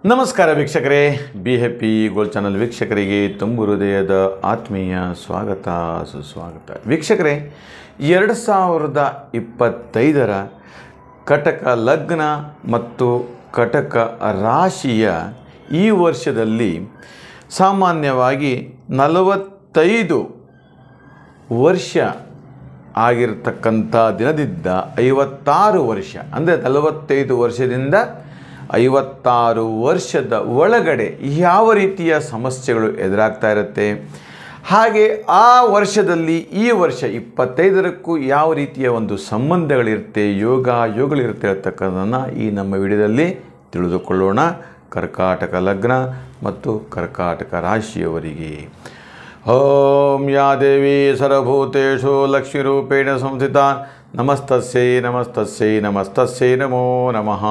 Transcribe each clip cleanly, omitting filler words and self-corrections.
ನಮಸ್ಕಾರ ವೀಕ್ಷಕರೇ, be happy gold channel ವೀಕ್ಷಕರಿಗೆ ತುಂಬು ಹೃದಯದ ಆತ್ಮೀಯ ಸ್ವಾಗತ ಸುಸ್ವಾಗತ. ವೀಕ್ಷಕರೇ, 2025ರ ಕಟಕ ಲಗ್ನ ಮತ್ತು ಕಟಕ ರಾಶಿಯ ಈ ವರ್ಷದಲ್ಲಿ ಸಾಮಾನ್ಯವಾಗಿ 45 ವರ್ಷ ಆಗಿರತಕ್ಕಂಥ ದಿನದಿಂದ 56 ವರ್ಷ, ಅಂದರೆ 45 ವರ್ಷದಿಂದ 56 ವರ್ಷದ ಒಳಗಡೆ ಯಾವ ರೀತಿಯ ಸಮಸ್ಯೆಗಳು ಎದುರಾಗ್ತಾ ಇರುತ್ತೆ, ಹಾಗೆ ಆ ವರ್ಷದಲ್ಲಿ ಈ ವರ್ಷ 25ರಕ್ಕೂ ಯಾವ ರೀತಿಯ ಒಂದು ಸಂಬಂಧಗಳಿರುತ್ತೆ, ಯೋಗಗಳಿರುತ್ತೆ ಅಂತಕ್ಕಂಥದ್ದನ್ನು ಈ ನಮ್ಮ ವಿಡಿಯೋದಲ್ಲಿ ತಿಳಿದುಕೊಳ್ಳೋಣ. ಕರ್ಕಾಟಕ ಲಗ್ನ ಮತ್ತು ಕರ್ಕಾಟಕ ರಾಶಿಯವರಿಗೆ ಓಂ ಯಾ ದೇವಿ ಸರ್ವಭೂತೇಷು ಲಕ್ಷ್ಮೀರೂಪೇಣ ಸಂಸ್ಥಿತ ನಮಸ್ತಸ್ಯೈ ನಮಸ್ತಸ್ಯೈ ನಮಸ್ತಸ್ಯೈ ನಮೋ ನಮಃ.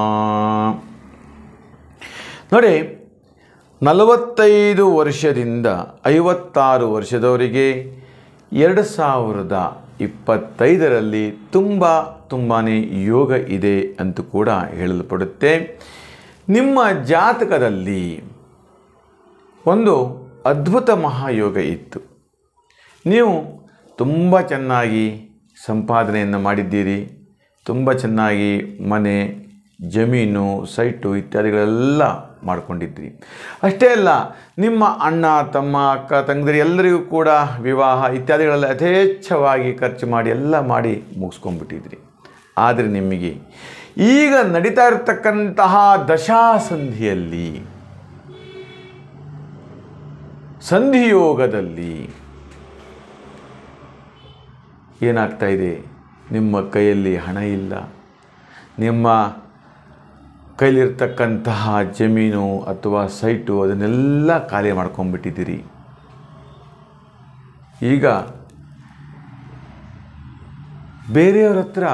ನೋಡಿ, 45 ವರ್ಷದಿಂದ 56 ವರ್ಷದವರಿಗೆ 2025ರಲ್ಲಿ ತುಂಬಾ ಯೋಗ ಇದೆ ಅಂತೂ ಕೂಡ ಹೇಳಲ್ಪಡುತ್ತೆ. ನಿಮ್ಮ ಜಾತಕದಲ್ಲಿ ಒಂದು ಅದ್ಭುತ ಮಹಾಯೋಗ ಇತ್ತು. ನೀವು ತುಂಬ ಚೆನ್ನಾಗಿ ಸಂಪಾದನೆಯನ್ನು ಮಾಡಿದ್ದೀರಿ, ತುಂಬ ಚೆನ್ನಾಗಿ ಮನೆ, ಜಮೀನು, ಸೈಟು ಇತ್ಯಾದಿಗಳೆಲ್ಲ ಮಾಡ್ಕೊಂಡಿದ್ರಿ. ಅಷ್ಟೇ ಅಲ್ಲ, ನಿಮ್ಮ ಅಣ್ಣ, ತಮ್ಮ, ಅಕ್ಕ, ತಂಗಿಯರು ಎಲ್ಲರಿಗೂ ಕೂಡ ವಿವಾಹ ಇತ್ಯಾದಿಗಳೆಲ್ಲ ಯಥೇಚ್ಛವಾಗಿ ಖರ್ಚು ಮಾಡಿ ಎಲ್ಲ ಮಾಡಿ ಮುಗಿಸ್ಕೊಂಡ್ಬಿಟ್ಟಿದ್ರಿ. ಆದರೆ ನಿಮಗೆ ಈಗ ನಡೀತಾ ಇರತಕ್ಕಂತಹ ದಶಾಸಂಧಿಯಲ್ಲಿ, ಸಂಧಿಯೋಗದಲ್ಲಿ ಏನಾಗ್ತಾ ಇದೆ, ನಿಮ್ಮ ಕೈಯಲ್ಲಿ ಹಣ ಇಲ್ಲ, ನಿಮ್ಮ ಕೈಲಿರ್ತಕ್ಕಂತಹ ಜಮೀನು ಅಥವಾ ಸೈಟು ಅದನ್ನೆಲ್ಲ ಖಾಲಿ ಮಾಡ್ಕೊಂಡ್ಬಿಟ್ಟಿದ್ದೀರಿ. ಈಗ ಬೇರೆಯವರ ಹತ್ರ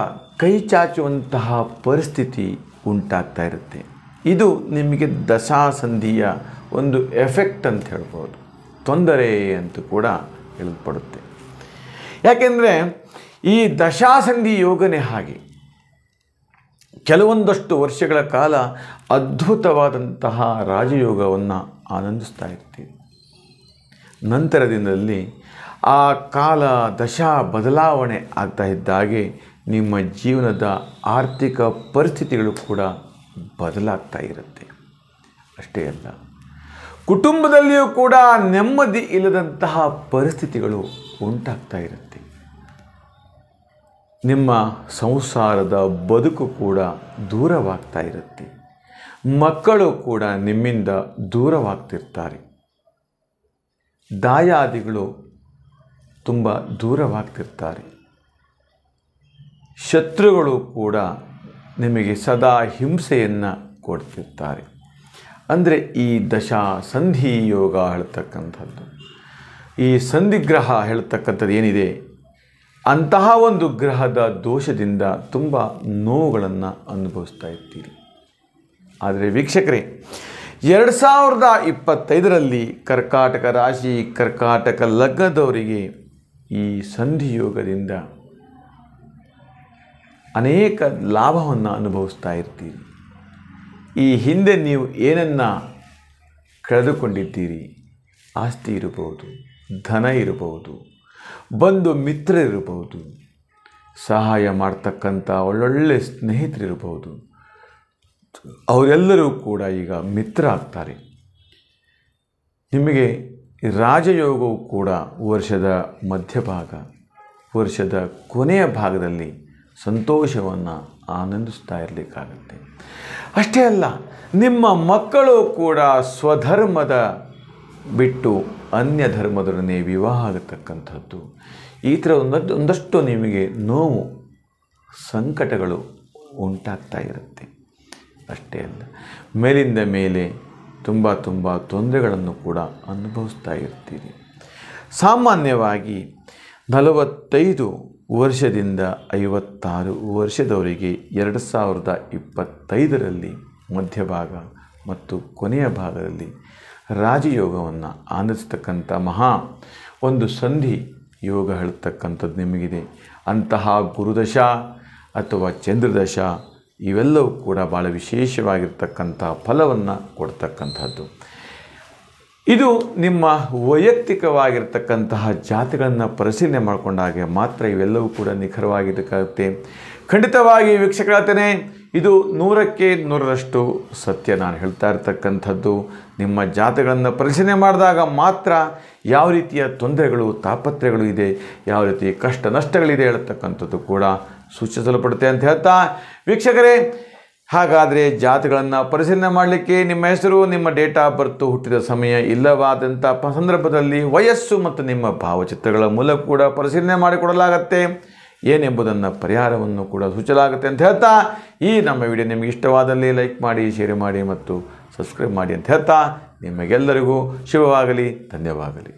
ಕೈ ಚಾಚುವಂತಹ ಪರಿಸ್ಥಿತಿ ಉಂಟಾಗ್ತಾ ಇರುತ್ತೆ. ಇದು ನಿಮಗೆ ದಶಾಸಂಧಿಯ ಒಂದು ಎಫೆಕ್ಟ್ ಅಂತ ಹೇಳ್ಬೋದು, ತೊಂದರೆ ಅಂತೂ ಕೂಡ ಹೇಳಲ್ಪಡುತ್ತೆ. ಯಾಕೆಂದರೆ ಈ ದಶಾಸಂಧಿ ಯೋಗನೇ ಹಾಗೆ. ಕೆಲವೊಂದಷ್ಟು ವರ್ಷಗಳ ಕಾಲ ಅದ್ಭುತವಾದಂತಹ ರಾಜಯೋಗವನ್ನು ಆನಂದಿಸ್ತಾ ಇರ್ತೀವಿ. ನಂತರ ದಿನದಲ್ಲಿ ಆ ಕಾಲ ದಶಾ ಬದಲಾವಣೆ ಆಗ್ತಾ ಇದ್ದಾಗೆ ನಿಮ್ಮ ಜೀವನದ ಆರ್ಥಿಕ ಪರಿಸ್ಥಿತಿಗಳು ಕೂಡ ಬದಲಾಗ್ತಾ ಇರುತ್ತೆ. ಅಷ್ಟೇ ಅಲ್ಲ, ಕುಟುಂಬದಲ್ಲಿಯೂ ಕೂಡ ನೆಮ್ಮದಿ ಇಲ್ಲದಂತಹ ಪರಿಸ್ಥಿತಿಗಳು ಉಂಟಾಗ್ತಾ ಇರುತ್ತೆ. ನಿಮ್ಮ ಸಂಸಾರದ ಬದುಕು ಕೂಡ ದೂರವಾಗ್ತಾ ಇರುತ್ತೆ. ಮಕ್ಕಳು ಕೂಡ ನಿಮ್ಮಿಂದ ದೂರವಾಗ್ತಿರ್ತಾರೆ. ದಾಯಾದಿಗಳು ತುಂಬ ದೂರವಾಗ್ತಿರ್ತಾರೆ. ಶತ್ರುಗಳು ಕೂಡ ನಿಮಗೆ ಸದಾ ಹಿಂಸೆಯನ್ನು ಕೊಡ್ತಿರ್ತಾರೆ. ಅಂದರೆ ಈ ದಶಾ ಸಂಧಿ ಯೋಗ ಹೇಳ್ತಕ್ಕಂಥದ್ದು, ಈ ಸಂಧಿಗ್ರಹ ಹೇಳ್ತಕ್ಕಂಥದ್ದು ಏನಿದೆ, ಅಂತಹ ಒಂದು ಗ್ರಹದ ದೋಷದಿಂದ ತುಂಬ ನೋವುಗಳನ್ನು ಅನುಭವಿಸ್ತಾ ಇರ್ತೀರಿ. ಆದರೆ ವೀಕ್ಷಕರೇ, 2025ರಲ್ಲಿ ಕರ್ಕಾಟಕ ರಾಶಿ, ಕರ್ಕಾಟಕ ಲಗ್ನದವರಿಗೆ ಈ ಸಂಧಿಯೋಗದಿಂದ ಅನೇಕ ಲಾಭವನ್ನು ಅನುಭವಿಸ್ತಾ ಇರ್ತೀರಿ. ಈ ಹಿಂದೆ ನೀವು ಏನನ್ನು ಕಳೆದುಕೊಂಡಿದ್ದೀರಿ, ಆಸ್ತಿ ಇರಬಹುದು, ಧನ ಇರಬಹುದು, ಬಂಧು ಮಿತ್ರರಿರಬಹುದು, ಸಹಾಯ ಮಾಡ್ತಕ್ಕಂಥ ಒಳ್ಳೊಳ್ಳೆ ಸ್ನೇಹಿತರಿರಬಹುದು, ಅವರೆಲ್ಲರೂ ಕೂಡ ಈಗ ಮಿತ್ರ ಆಗ್ತಾರೆ. ನಿಮಗೆ ರಾಜಯೋಗವು ಕೂಡ ವರ್ಷದ ಮಧ್ಯಭಾಗ, ವರ್ಷದ ಕೊನೆಯ ಭಾಗದಲ್ಲಿ ಸಂತೋಷವನ್ನು ಆನಂದಿಸ್ತಾ ಇರಲಿಕ್ಕಾಗತ್ತೆ. ಅಷ್ಟೇ ಅಲ್ಲ, ನಿಮ್ಮ ಮಕ್ಕಳು ಕೂಡ ಸ್ವಧರ್ಮದ ಬಿಟ್ಟು ಅನ್ಯ ಧರ್ಮದೊಡನೆ ವಿವಾಹ ಆಗತಕ್ಕಂಥದ್ದು, ಈ ಥರ ಒಂದಷ್ಟು ನಿಮಗೆ ನೋವು, ಸಂಕಟಗಳು ಉಂಟಾಗ್ತಾ ಇರುತ್ತೆ. ಅಷ್ಟೇ ಅಲ್ಲ, ಮೇಲಿಂದ ಮೇಲೆ ತುಂಬ ತೊಂದರೆಗಳನ್ನು ಕೂಡ ಅನುಭವಿಸ್ತಾ ಇರ್ತೀರಿ. ಸಾಮಾನ್ಯವಾಗಿ 45 ವರ್ಷದಿಂದ 56 ವರ್ಷದವರಿಗೆ 2025ರಲ್ಲಿ ಮಧ್ಯಭಾಗ ಮತ್ತು ಕೊನೆಯ ಭಾಗದಲ್ಲಿ ರಾಜಯೋಗವನ್ನು ಆನಂದಿಸ್ತಕ್ಕಂಥ ಒಂದು ಸಂಧಿ ಯೋಗ ಹೇಳ್ತಕ್ಕಂಥದ್ದು ನಿಮಗಿದೆ. ಅಂತಹ ಗುರುದಶ ಅಥವಾ ಚಂದ್ರದಶ ಇವೆಲ್ಲವೂ ಕೂಡ ಭಾಳ ವಿಶೇಷವಾಗಿರ್ತಕ್ಕಂಥ ಫಲವನ್ನು ಕೊಡ್ತಕ್ಕಂಥದ್ದು. ಇದು ನಿಮ್ಮ ವೈಯಕ್ತಿಕವಾಗಿರ್ತಕ್ಕಂತಹ ಜಾತಿಗಳನ್ನು ಪರಿಶೀಲನೆ ಮಾಡಿಕೊಂಡಾಗ ಮಾತ್ರ ಇವೆಲ್ಲವೂ ಕೂಡ ನಿಖರವಾಗಿದ್ದಕ್ಕಾಗುತ್ತೆ. ಖಂಡಿತವಾಗಿ ವೀಕ್ಷಕರಾಗ್ತೇನೆ, ಇದು 100ಕ್ಕೆ 100ರಷ್ಟು ಸತ್ಯ. ನಾನು ಹೇಳ್ತಾ ಇರ್ತಕ್ಕಂಥದ್ದು ನಿಮ್ಮ ಜಾತಗಳನ್ನು ಪರಿಶೀಲನೆ ಮಾಡಿದಾಗ ಮಾತ್ರ ಯಾವ ರೀತಿಯ ತೊಂದರೆಗಳು ತಾಪತ್ರೆಗಳು ಇದೆ, ಯಾವ ರೀತಿ ಕಷ್ಟ ನಷ್ಟಗಳಿದೆ ಹೇಳ್ತಕ್ಕಂಥದ್ದು ಕೂಡ ಸೂಚಿಸಲ್ಪಡುತ್ತೆ ಅಂತ ಹೇಳ್ತಾ, ವೀಕ್ಷಕರೇ ಹಾಗಾದರೆ ಜಾತಗಳನ್ನು ಪರಿಶೀಲನೆ ಮಾಡಲಿಕ್ಕೆ ನಿಮ್ಮ ಹೆಸರು, ನಿಮ್ಮ ಡೇಟ್ ಆಫ್ ಬರ್ತು, ಹುಟ್ಟಿದ ಸಮಯ ಇಲ್ಲವಾದಂಥ ಸಂದರ್ಭದಲ್ಲಿ ವಯಸ್ಸು ಮತ್ತು ನಿಮ್ಮ ಭಾವಚಿತ್ರಗಳ ಮೂಲಕ ಕೂಡ ಪರಿಶೀಲನೆ ಮಾಡಿಕೊಡಲಾಗತ್ತೆ. ಏನೆಂಬುದನ್ನು ಪರಿಹಾರವನ್ನು ಕೂಡ ಸೂಚಿಸಲಾಗುತ್ತೆ ಅಂತ ಹೇಳ್ತಾ, ಈ ನಮ್ಮ ವಿಡಿಯೋ ನಿಮಗೆ ಇಷ್ಟವಾದಲ್ಲಿ ಲೈಕ್ ಮಾಡಿ, ಶೇರ್ ಮಾಡಿ ಮತ್ತು ಸಬ್ಸ್ಕ್ರೈಬ್ ಮಾಡಿ ಅಂತ ಹೇಳ್ತಾ, ನಿಮಗೆಲ್ಲರಿಗೂ ಶುಭವಾಗಲಿ, ಧನ್ಯವಾಗಲಿ.